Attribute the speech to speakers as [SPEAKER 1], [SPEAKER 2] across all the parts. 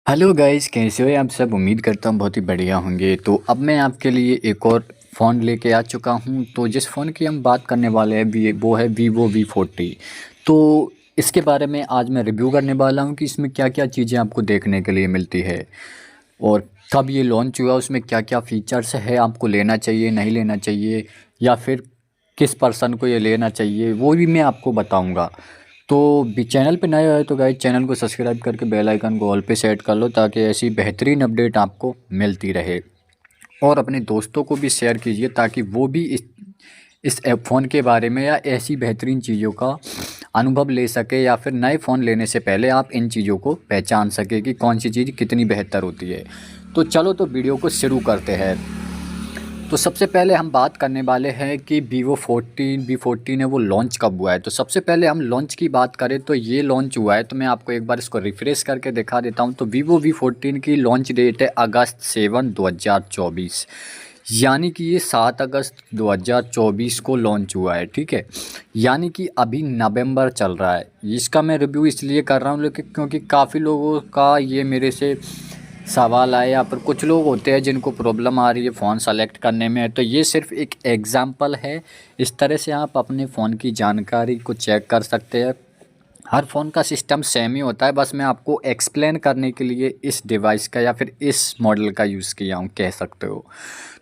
[SPEAKER 1] Hello guys, कैसे हो आप सब। उम्मीद करता हूँ बहुत ही बढ़िया होंगे। तो अब मैं आपके लिए एक और फ़ोन लेके आ चुका हूँ। तो जिस फ़ोन की हम बात करने वाले हैं वो है वीवो V40। तो इसके बारे में आज मैं रिव्यू करने वाला हूँ कि इसमें क्या क्या चीज़ें आपको देखने के लिए मिलती है और कब ये लॉन्च हुआ, उसमें क्या क्या फ़ीचर्स है, आपको लेना चाहिए नहीं लेना चाहिए, या फिर किस पर्सन को ये लेना चाहिए वो भी मैं आपको बताऊंगा। तो भी चैनल पे नए आए तो गाइस चैनल को सब्सक्राइब करके बेल आइकन को ऑल पे सेट कर लो ताकि ऐसी बेहतरीन अपडेट आपको मिलती रहे। और अपने दोस्तों को भी शेयर कीजिए ताकि वो भी इस फ़ोन के बारे में या ऐसी बेहतरीन चीज़ों का अनुभव ले सके, या फिर नए फ़ोन लेने से पहले आप इन चीज़ों को पहचान सके कि कौन सी चीज़ कितनी बेहतर होती है। तो चलो तो वीडियो को शुरू करते हैं। तो सबसे पहले हम बात करने वाले हैं कि V14 है वो लॉन्च कब हुआ है। तो सबसे पहले हम लॉन्च की बात करें तो ये लॉन्च हुआ है, तो मैं आपको एक बार इसको रिफ्रेश करके दिखा देता हूँ। तो वीवो V14 की लॉन्च डेट है अगस्त 7 2024, यानी कि ये 7 अगस्त 2024 को लॉन्च हुआ है। ठीक है, यानी कि अभी नवंबर चल रहा है। इसका मैं रिव्यू इसलिए कर रहा हूँ लेकिन क्योंकि काफ़ी लोगों का ये मेरे से सवाल आए, या फिर कुछ लोग होते हैं जिनको प्रॉब्लम आ रही है फ़ोन सेलेक्ट करने में। तो ये सिर्फ एक एग्ज़ाम्पल है। इस तरह से आप अपने फ़ोन की जानकारी को चेक कर सकते हैं। हर फ़ोन का सिस्टम सेम ही होता है, बस मैं आपको एक्सप्लेन करने के लिए इस डिवाइस का या फिर इस मॉडल का यूज़ किया हूँ, कह सकते हो।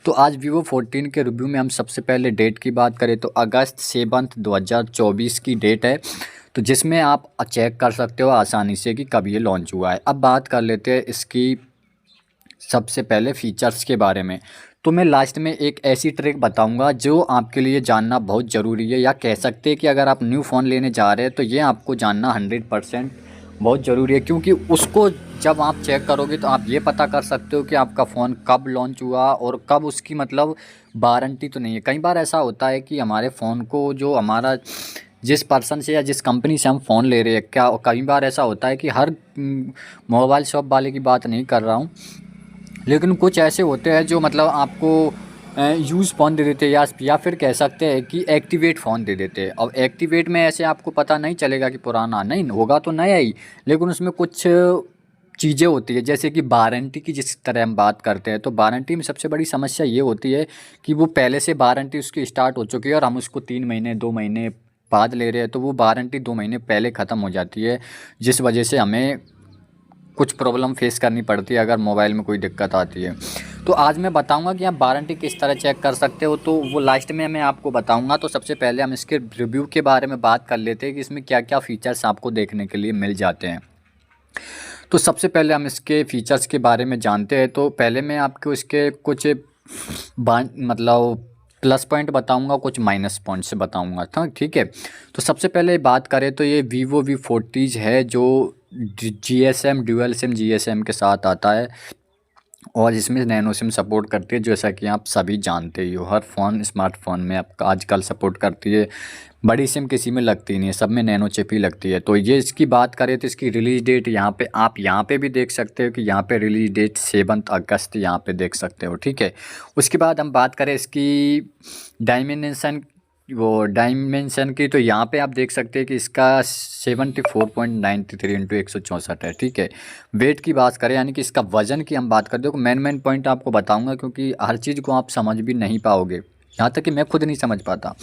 [SPEAKER 1] तो आज वीवो 14 के रिव्यू में हम सबसे पहले डेट की बात करें तो अगस्त 7 2024 की डेट है। तो जिसमें आप चेक कर सकते हो आसानी से कि कब ये लॉन्च हुआ है। अब बात कर लेते हैं इसकी सबसे पहले फ़ीचर्स के बारे में। तो मैं लास्ट में एक ऐसी ट्रिक बताऊंगा जो आपके लिए जानना बहुत ज़रूरी है, या कह सकते हैं कि अगर आप न्यू फ़ोन लेने जा रहे हैं तो ये आपको जानना 100% बहुत ज़रूरी है। क्योंकि उसको जब आप चेक करोगे तो आप ये पता कर सकते हो कि आपका फ़ोन कब लॉन्च हुआ और कब उसकी मतलब वारंटी तो नहीं है। कई बार ऐसा होता है कि हमारे फ़ोन को जो हमारा जिस पर्सन से या जिस कंपनी से हम फ़ोन ले रहे हैं, क्या कई बार ऐसा होता है कि हर मोबाइल शॉप वाले की बात नहीं कर रहा हूँ, लेकिन कुछ ऐसे होते हैं जो मतलब आपको यूज़ फ़ोन दे देते हैं, या फिर कह सकते हैं कि एक्टिवेट फ़ोन दे देते हैं। अब एक्टिवेट में ऐसे आपको पता नहीं चलेगा कि पुराना नहीं होगा तो नया ही, लेकिन उसमें कुछ चीज़ें होती है जैसे कि वारंटी की जिस तरह हम बात करते हैं। तो वारंटी में सबसे बड़ी समस्या ये होती है कि वो पहले से वारंटी उसकी स्टार्ट हो चुकी है और हम उसको 3 महीने 2 महीने बाद ले रहे हैं, तो वो वारंटी 2 महीने पहले ख़त्म हो जाती है, जिस वजह से हमें कुछ प्रॉब्लम फेस करनी पड़ती है अगर मोबाइल में कोई दिक्कत आती है। तो आज मैं बताऊंगा कि आप वारंटी किस तरह चेक कर सकते हो, तो वो लास्ट में मैं आपको बताऊंगा। तो सबसे पहले हम इसके रिव्यू के बारे में बात कर लेते हैं कि इसमें क्या क्या फ़ीचर्स आपको देखने के लिए मिल जाते हैं। तो सबसे पहले हम इसके फ़ीचर्स के बारे में जानते हैं। तो पहले मैं आपको इसके कुछ मतलब प्लस पॉइंट बताऊंगा, कुछ माइनस पॉइंट से बताऊंगा था। ठीक है, तो सबसे पहले बात करें तो ये वीवो V40 है जो GSM ड्यूअल सिम GSM के साथ आता है, और इसमें नैनो सिम सपोर्ट करती है, जैसा कि आप सभी जानते ही हो। हर फ़ोन स्मार्टफोन में आपका आजकल सपोर्ट करती है। बड़ी सिम किसी में लगती नहीं है, सब में नैनो चिप ही लगती है। तो ये इसकी बात करें तो इसकी रिलीज़ डेट यहाँ पे आप यहाँ पे भी देख सकते हो कि यहाँ पे रिलीज़ डेट 7 अगस्त यहाँ पे देख सकते हो। ठीक है, उसके बाद हम बात करें इसकी डायमेंशन की, तो यहाँ पे आप देख सकते हैं कि इसका 74.93 × 164 है। ठीक है, वेट की बात करें यानी कि इसका वज़न की हम बात करते हो, मेन पॉइंट आपको बताऊंगा क्योंकि हर चीज़ को आप समझ भी नहीं पाओगे, यहाँ तक कि मैं खुद नहीं समझ पाता।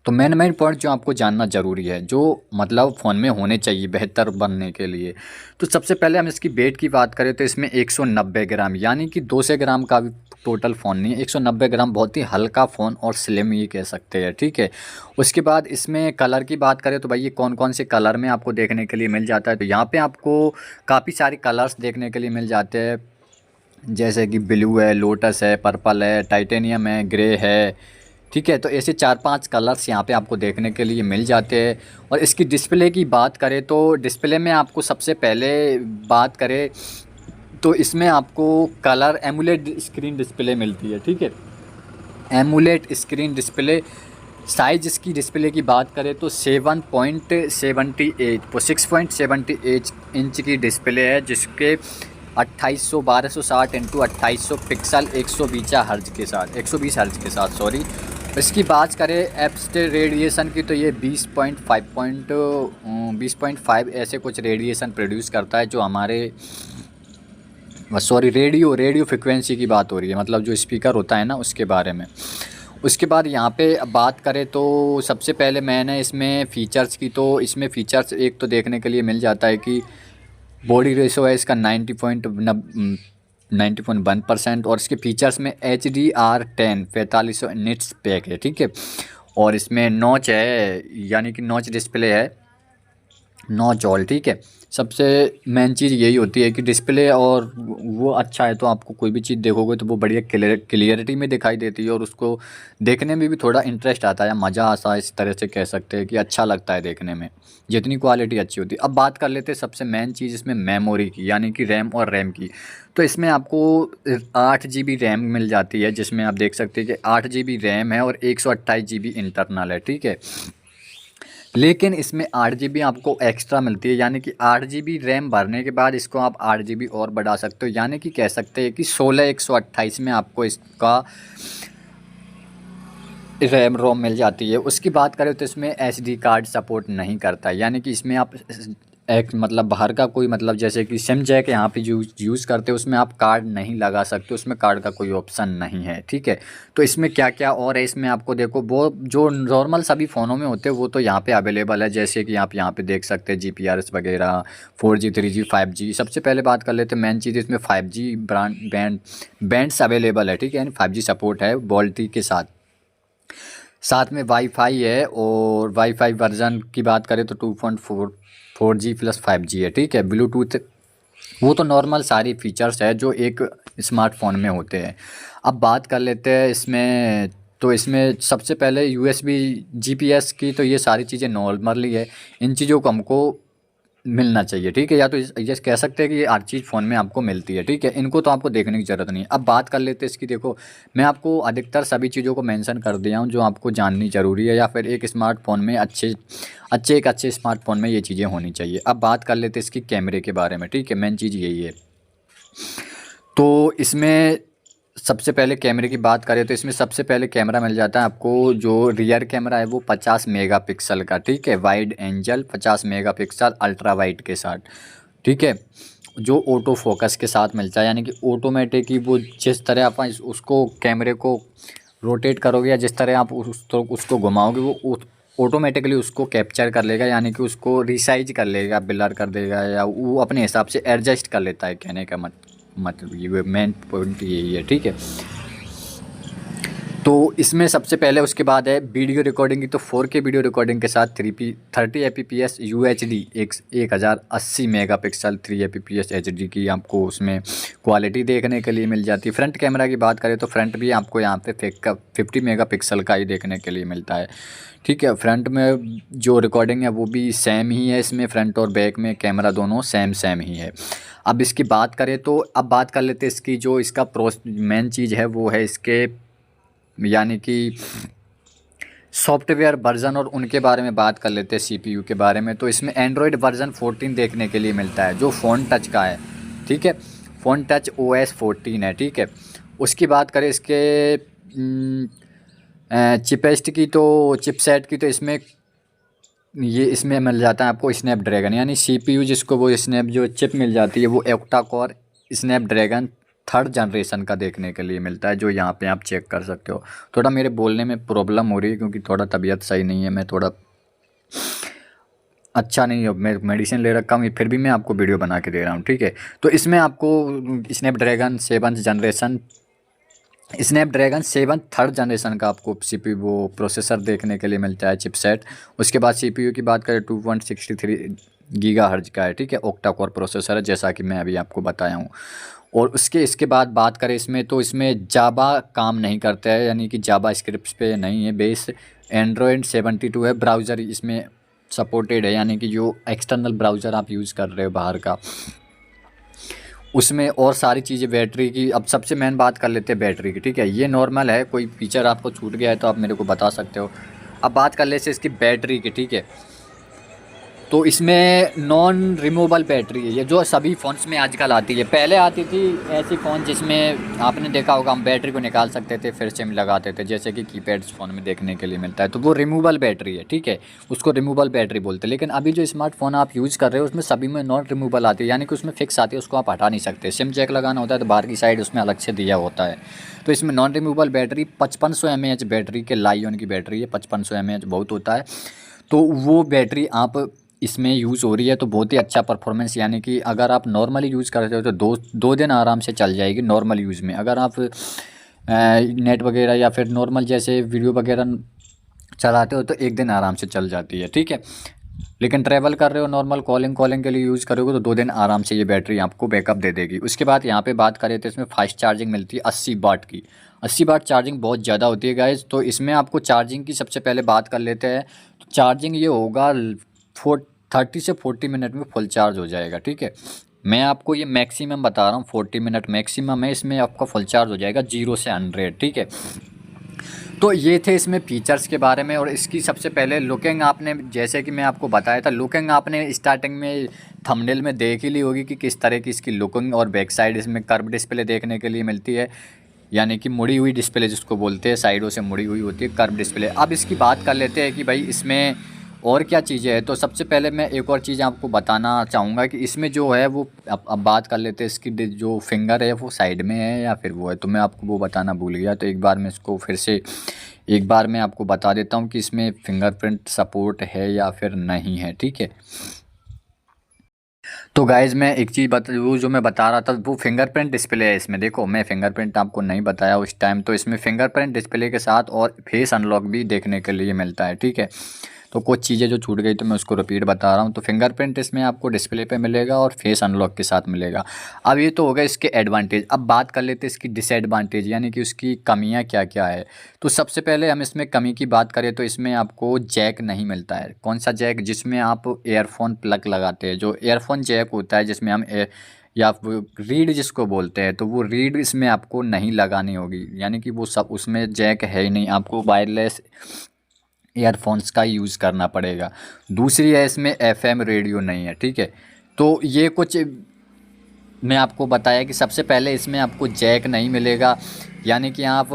[SPEAKER 1] तो मेन पॉइंट जो आपको जानना ज़रूरी है, जो मतलब फ़ोन में होने चाहिए बेहतर बनने के लिए। तो सबसे पहले हम इसकी वेट की बात करें तो इसमें 190 ग्राम, यानी कि 200 ग्राम का भी टोटल फ़ोन नहीं है। 190 ग्राम बहुत ही हल्का फ़ोन और स्लिम ये कह सकते हैं। ठीक है, उसके बाद इसमें कलर की बात करें तो भाई ये कौन कौन से कलर में आपको देखने के लिए मिल जाता है। तो यहाँ पे आपको काफ़ी सारे कलर्स देखने के लिए मिल जाते हैं, जैसे कि ब्लू है, लोटस है, पर्पल है, टाइटेनियम है, ग्रे है। ठीक है, तो ऐसे 4-5 कलर्स यहाँ पे आपको देखने के लिए मिल जाते हैं। और इसकी डिस्प्ले की बात करें तो डिस्प्ले में आपको सबसे पहले बात करें तो इसमें आपको कलर एमुलेट स्क्रीन डिस्प्ले मिलती है। ठीक है, एमुलेट स्क्रीन डिस्प्ले। साइज़ इसकी डिस्प्ले की बात करें तो 6.78 इंच की डिस्प्ले है, जिसके 1260 × 2800 पिक्सल 120 हर्ज के साथ सॉरी। इसकी बात करें एब्स्टे रेडिएशन की तो ये 20.5 ऐसे कुछ रेडिएशन प्रोड्यूस करता है, जो हमारे सॉरी, रेडियो फ्रिक्वेंसी की बात हो रही है, मतलब जो स्पीकर होता है ना उसके बारे में। उसके बाद यहाँ पे अब बात करें तो सबसे पहले मैंने इसमें फ़ीचर्स की, तो इसमें फ़ीचर्स एक तो देखने के लिए मिल जाता है कि बॉडी रेशो है इसका 90.1%, और इसके फीचर्स में HDR10 4500 निट्स पैक है, ठीक है। और इसमें नॉच है, यानी कि नॉच डिस्प्ले है, नॉच ऑल, ठीक है। सबसे मेन चीज़ यही होती है कि डिस्प्ले और वो अच्छा है तो आपको कोई भी चीज़ देखोगे तो वो बढ़िया क्लियरिटी में दिखाई देती है, और उसको देखने में भी थोड़ा इंटरेस्ट आता है, मज़ा आता है, इस तरह से कह सकते हैं कि अच्छा लगता है देखने में, जितनी क्वालिटी अच्छी होती है। अब बात कर लेते हैं सबसे मेन चीज़ इसमें मेमोरी की, यानी कि रैम और रैम की। तो इसमें आपको 8 GB रैम मिल जाती है, जिसमें आप देख सकते हैं कि 8 GB रैम है और 128 GB इंटरनल है, ठीक है। लेकिन इसमें 8 GB आपको एक्स्ट्रा मिलती है, यानी कि 8 GB रैम भरने के बाद इसको आप 8 GB और बढ़ा सकते हो, यानी कि कह सकते हैं कि 16 128 में आपको इसका रैम रोम मिल जाती है। उसकी बात करें तो इसमें SD कार्ड सपोर्ट नहीं करता है, यानी कि इसमें आप एक मतलब बाहर का कोई मतलब जैसे कि सिम जैक यहाँ पे यूज़ करते हो उसमें आप कार्ड नहीं लगा सकते, उसमें कार्ड का कोई ऑप्शन नहीं है, ठीक है। तो इसमें क्या क्या और है, इसमें आपको देखो वो जो नॉर्मल सभी फ़ोनों में होते हैं वो तो यहाँ पे अवेलेबल है, जैसे कि आप यहाँ पे देख सकते हैं GPRS वगैरह, 4G 3G 5G। सबसे पहले बात कर लेते हैं मेन चीज़, इसमें 5G बैंड्स अवेलेबल है, ठीक है, यानी 5G सपोर्ट है वोल्टी के साथ। साथ में वाईफाई है, और वाईफाई वर्जन की बात करें तो 2.4G प्लस 5G है, ठीक है। ब्लूटूथ वो तो नॉर्मल सारी फीचर्स है जो एक स्मार्टफोन में होते हैं। अब बात कर लेते हैं इसमें, तो इसमें सबसे पहले USB GPS की, तो ये सारी चीज़ें नॉर्मली है, इन चीज़ों को हमको मिलना चाहिए, ठीक है। या तो ये कह सकते हैं कि ये हर चीज़ फ़ोन में आपको मिलती है, ठीक है, इनको तो आपको देखने की ज़रूरत नहीं है। अब बात कर लेते हैं इसकी, देखो मैं आपको अधिकतर सभी चीज़ों को मेंशन कर दिया हूँ जो आपको जाननी ज़रूरी है, या फिर एक स्मार्टफोन में एक अच्छे स्मार्टफोन में ये चीज़ें होनी चाहिए। अब बात कर लेते हैं इसकी कैमरे के बारे में, ठीक है, मेन चीज़ यही है। तो इसमें सबसे पहले कैमरे की बात करें तो इसमें सबसे पहले कैमरा मिल जाता है आपको, जो रियर कैमरा है वो 50 मेगापिक्सल का, ठीक है, wide angle 50 megapixel ultra wide के साथ, ठीक है, जो ऑटो फोकस के साथ मिलता है, यानी कि ऑटोमेटिक ही वो जिस तरह आप उसको कैमरे को रोटेट करोगे या जिस तरह आप उसको घुमाओगे वो ऑटोमेटिकली उसको कैप्चर कर लेगा, यानी कि उसको रिसाइज कर लेगा, ब्लर कर देगा, या वो अपने हिसाब से एडजस्ट कर लेता है, कहने का मतलब ये मेन पॉइंट यही है, ठीक है। तो इसमें सबसे पहले उसके बाद है वीडियो रिकॉर्डिंग की, तो 4K वीडियो रिकॉर्डिंग के साथ 30 fps UHD 1080 megapixel 3 fps HD की आपको उसमें क्वालिटी देखने के लिए मिल जाती है। फ्रंट कैमरा की बात करें तो फ्रंट भी आपको यहाँ पे 50 मेगापिक्सल का ही देखने के लिए मिलता है, ठीक है। फ्रंट में जो रिकॉर्डिंग है वो भी सेम ही है, इसमें फ्रंट और बैक में कैमरा दोनों सेम ही है। अब इसकी बात करें तो अब बात कर लेते हैं इसकी, जो इसका मेन चीज़ है वो है इसके, यानी कि सॉफ्टवेयर वर्जन, और उनके बारे में बात कर लेते हैं CPU के बारे में। तो इसमें एंड्रॉयड वर्जन 14 देखने के लिए मिलता है जो फ़ोन टच का है, ठीक है, फ़ोन टच OS 14 है, ठीक है। उसकी बात करें इसके चिपेस्ट की, तो चिपसेट की, तो इसमें मिल जाता है आपको स्नैपड्रैगन, यानी CPU जिसको वो जो चिप मिल जाती है वो octa core Snapdragon 3rd generation का देखने के लिए मिलता है, जो यहाँ पे आप चेक कर सकते हो। थोड़ा मेरे बोलने में प्रॉब्लम हो रही है क्योंकि थोड़ा तबीयत सही नहीं है, मैं थोड़ा अच्छा नहीं है, मैं मेडिसिन ले रखा हूँ, फिर भी मैं आपको वीडियो बना के दे रहा हूँ, ठीक है। तो इसमें आपको स्नैपड्रैगन 7 3rd जनरेशन का आपको CPU वो प्रोसेसर देखने के लिए मिलता है, चिपसेट। उसके बाद CPU की बात करें 2.63 गीगाहर्ट्ज़ का है, ठीक है, ऑक्टा कोर प्रोसेसर है, जैसा कि मैं अभी आपको बताया हूँ। और इसके बाद बात करें इसमें, तो इसमें जावा काम नहीं करता है, यानी कि जावा स्क्रिप्ट पे नहीं है बेस, एंड्रॉयड 72 है, ब्राउज़र इसमें सपोर्टेड है, यानी कि जो एक्सटर्नल ब्राउज़र आप यूज़ कर रहे हो बाहर का उसमें, और सारी चीज़ें बैटरी की। अब सबसे मेन बात कर लेते हैं बैटरी की, ठीक है, ये नॉर्मल है, कोई फीचर आपको छूट गया है तो आप मेरे को बता सकते हो। अब बात कर लेते हैं इसकी बैटरी की, ठीक है। तो इसमें नॉन रिमूवेबल बैटरी है, ये जो सभी फ़ोन्स में आजकल आती है। पहले आती थी ऐसी फ़ोन जिसमें आपने देखा होगा हम बैटरी को निकाल सकते थे फिर सिम लगाते थे, जैसे कि कीपैड फ़ोन में देखने के लिए मिलता है, तो वो रिमूवेबल बैटरी है, ठीक है, उसको रिमूवेबल बैटरी बोलते हैं। लेकिन अभी जो स्मार्टफोन आप यूज़ कर रहे हो उसमें सभी में नॉन रिमूवेबल आती है, यानी कि उसमें फिक्स आती है, उसको आप हटा नहीं सकते। सिम जैक लगाना होता है तो बाहर की साइड उसमें अलग से दिया होता है। तो इसमें non removable battery 5500 mAh battery के लाइओन की बैटरी है, 5500 mAh बहुत होता है। तो वो बैटरी आप इसमें यूज़ हो रही है, तो बहुत ही अच्छा परफॉर्मेंस, यानी कि अगर आप नॉर्मली यूज़ करते हो तो दो दिन आराम से चल जाएगी नॉर्मल यूज़ में। अगर आप नेट वगैरह या फिर नॉर्मल जैसे वीडियो वगैरह चलाते हो तो एक दिन आराम से चल जाती है, ठीक है। लेकिन ट्रैवल कर रहे हो नॉर्मल कॉलिंग कॉलिंग के लिए यूज़ करोगे तो 2 दिन आराम से ये बैटरी आपको बैकअप दे देगी। उसके बाद यहाँ पे बात करें तो इसमें फास्ट चार्जिंग मिलती है 80 वाट की। 80 वाट चार्जिंग बहुत ज़्यादा होती है गाइज। तो इसमें आपको चार्जिंग की सबसे पहले बात कर लेते हैं। तो चार्जिंग ये होगा 30 से 40 मिनट में फुल चार्ज हो जाएगा, ठीक है। मैं आपको ये मैक्सिमम बता रहा हूँ, 40 मिनट मैक्सिमम है, इसमें आपका फुल चार्ज हो जाएगा 0 से 100, ठीक है। तो ये थे इसमें फीचर्स के बारे में। और इसकी सबसे पहले लुकिंग आपने, जैसे कि मैं आपको बताया था, लुकिंग आपने स्टार्टिंग में थंबनेल में देख ही ली होगी कि किस तरह की इसकी लुकिंग और बैक साइड इसमें कर्व डिस्प्ले देखने के लिए मिलती है, यानी कि मुड़ी हुई डिस्प्ले जिसको बोलते हैं, साइडों से मुड़ी हुई होती है कर्व डिस्प्ले। अब इसकी बात कर लेते हैं कि भाई इसमें और क्या चीज़ें हैं। तो सबसे पहले मैं एक और चीज़ आपको बताना चाहूँगा कि इसमें जो है वो अब बात कर लेते हैं इसकी जो फिंगर है वो साइड में है या फिर वो है, तो मैं आपको वो बताना भूल गया। तो एक बार मैं इसको फिर से एक बार मैं आपको बता देता हूँ कि इसमें फिंगरप्रिंट सपोर्ट है या फिर नहीं है, ठीक है। तो गाइज़ मैं एक चीज़ वो जो मैं बता रहा था वो फिंगरप्रिंट डिस्प्ले है इसमें। देखो मैं फिंगरप्रिंट आपको नहीं बताया उस टाइम, तो इसमें फिंगरप्रिंट डिस्प्ले के साथ और फेस अनलॉक भी देखने के लिए मिलता है, ठीक है। तो कुछ चीज़ें जो छूट गई तो मैं उसको रिपीट बता रहा हूँ। तो फिंगरप्रिंट इसमें आपको डिस्प्ले पे मिलेगा और फेस अनलॉक के साथ मिलेगा। अब ये तो हो गया इसके एडवांटेज। अब बात कर लेते हैं इसकी डिसएडवांटेज, यानी कि उसकी कमियाँ क्या क्या है। तो सबसे पहले हम इसमें कमी की बात करें तो इसमें आपको जैक नहीं मिलता है। कौन सा जैक? जिसमें आप एयरफोन प्लग लगाते हैं, जो एयरफोन जैक होता है जिसमें हम या रीड जिसको बोलते हैं, तो वो रीड इसमें आपको नहीं लगानी होगी, यानी कि वो सब उसमें जैक है ही नहीं, आपको वायरलेस ईयरफोन्स का यूज़ करना पड़ेगा। दूसरी है इसमें एफएम रेडियो नहीं है, ठीक है। तो ये कुछ मैं आपको बताया कि सबसे पहले इसमें आपको जैक नहीं मिलेगा, यानी कि आप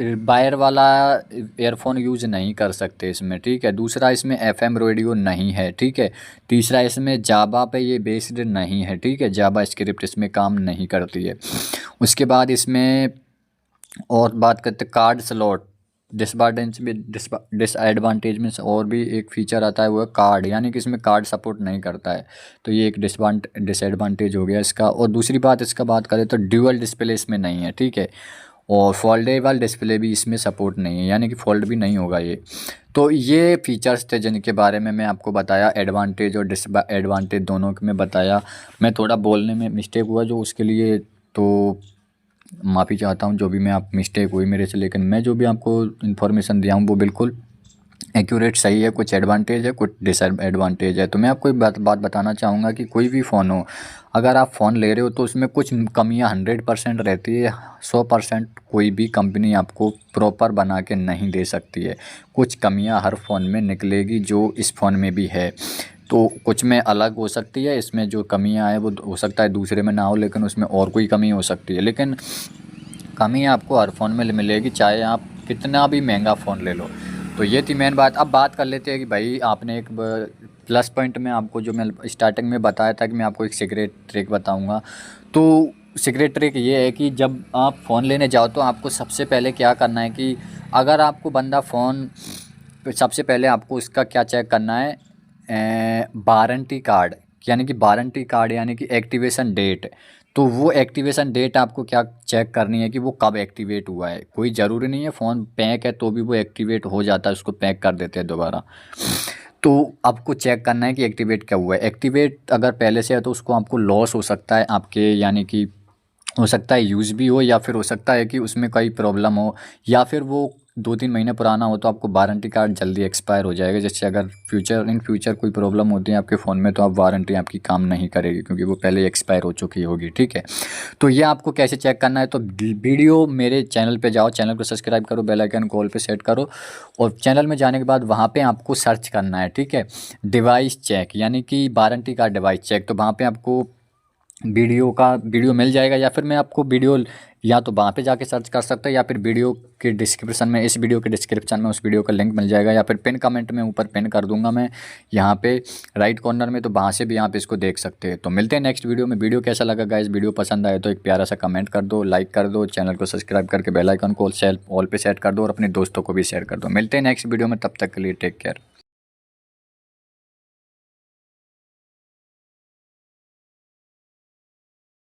[SPEAKER 1] वायर वाला ईयरफोन यूज़ नहीं कर सकते इसमें, ठीक है। दूसरा इसमें एफएम रेडियो नहीं है, ठीक है। तीसरा इसमें जावा पे ये बेस्ड नहीं है, ठीक है, जावा स्क्रिप्ट इसमें काम नहीं करती है। उसके बाद इसमें और बात करते कार्ड स्लॉट। डिसएडवांटेज में से और भी एक फ़ीचर आता है वो है कार्ड, यानी कि इसमें कार्ड सपोर्ट नहीं करता है, तो ये एक डिसएडवांटेज हो गया इसका। और दूसरी बात इसका बात करें तो ड्यूअल डिस्प्ले इसमें नहीं है, ठीक है। और फोल्डेबल डिस्प्ले भी इसमें सपोर्ट नहीं है, यानी कि फोल्ड भी नहीं होगा ये। तो ये फीचर्स थे जिनके बारे में मैं आपको बताया, एडवांटेज और डिसएडवांटेज दोनों के मैं बताया। मैं थोड़ा बोलने में मिस्टेक हुआ जो उसके लिए तो माफ़ी चाहता हूँ, जो भी मैं आप मिस्टेक हुई मेरे से। लेकिन मैं जो भी आपको इन्फॉर्मेशन दिया हूँ वो बिल्कुल एक्यूरेट सही है। कुछ एडवांटेज है, कुछ डिसएडवांटेज है। तो मैं आपको एक बात बताना चाहूँगा कि कोई भी फ़ोन हो, अगर आप फ़ोन ले रहे हो तो उसमें कुछ कमियाँ 100% रहती है। 100% कोई भी कंपनी आपको प्रॉपर बना के नहीं दे सकती है। कुछ कमियाँ हर फ़ोन में निकलेगी जो इस फ़ोन में भी है। तो कुछ में अलग हो सकती है, इसमें जो कमियाँ हैं वो हो सकता है दूसरे में ना हो, लेकिन उसमें और कोई कमी हो सकती है। लेकिन कमी आपको हर फ़ोन में मिलेगी, चाहे आप कितना भी महंगा फ़ोन ले लो। तो ये थी मेन बात। अब बात कर लेते हैं कि भाई आपने एक प्लस पॉइंट में आपको जो मैं स्टार्टिंग में बताया था कि मैं आपको एक सीक्रेट ट्रिक बताऊंगा। तो सीक्रेट ट्रिक ये है कि जब आप फ़ोन लेने जाओ तो आपको सबसे पहले क्या करना है कि अगर आपको बंदा फ़ोन, सबसे पहले आपको इसका क्या चेक करना है, वारंटी कार्ड, यानी कि वारंटी कार्ड यानी कि एक्टिवेशन डेट। तो वो एक्टिवेशन डेट आपको क्या चेक करनी है कि वो कब एक्टिवेट हुआ है। कोई ज़रूरी नहीं है फ़ोन पैक है तो भी वो एक्टिवेट हो जाता है, उसको पैक कर देते हैं दोबारा। तो आपको चेक करना है कि एक्टिवेट क्या हुआ है। एक्टिवेट अगर पहले से है तो उसको आपको लॉस हो सकता है आपके, यानी कि हो सकता है यूज़ भी हो, या फिर हो सकता है कि उसमें कोई प्रॉब्लम हो, या फिर वो 2-3 महीने पुराना हो तो आपको वारंटी कार्ड जल्दी एक्सपायर हो जाएगा, जिससे अगर इन फ्यूचर कोई प्रॉब्लम होती है आपके फ़ोन में तो आप वारंटी आपकी काम नहीं करेगी, क्योंकि वो पहले ही एक्सपायर हो चुकी होगी, ठीक है। तो ये आपको कैसे चेक करना है, तो वीडियो मेरे चैनल पे जाओ, चैनल को सब्सक्राइब करो, बेल आइकन कॉल पे सेट करो, और चैनल में जाने के बाद वहाँ पे आपको सर्च करना है, ठीक है, डिवाइस चेक, यानी कि वारंटी कार्ड डिवाइस चेक। तो वहाँ पे आपको वीडियो मिल जाएगा, या फिर मैं आपको वीडियो या तो वहाँ पे जाके सर्च कर सकते हैं, या फिर वीडियो के डिस्क्रिप्शन में, इस वीडियो के डिस्क्रिप्शन में उस वीडियो का लिंक मिल जाएगा, या फिर पिन कमेंट में ऊपर पिन कर दूंगा मैं यहाँ पे राइट कॉर्नर में, तो वहाँ से भी आप इसको देख सकते हैं। तो मिलते हैं नेक्स्ट वीडियो में। वीडियो कैसा लगा गाइस, वीडियो पसंद आए तो एक प्यारा सा कमेंट कर दो, लाइक कर दो, चैनल को सब्सक्राइब करके बेल आइकन को ऑल पे सेट कर दो, और अपने दोस्तों को भी शेयर कर दो। मिलते हैं नेक्स्ट वीडियो में, तब तक के लिए टेक केयर।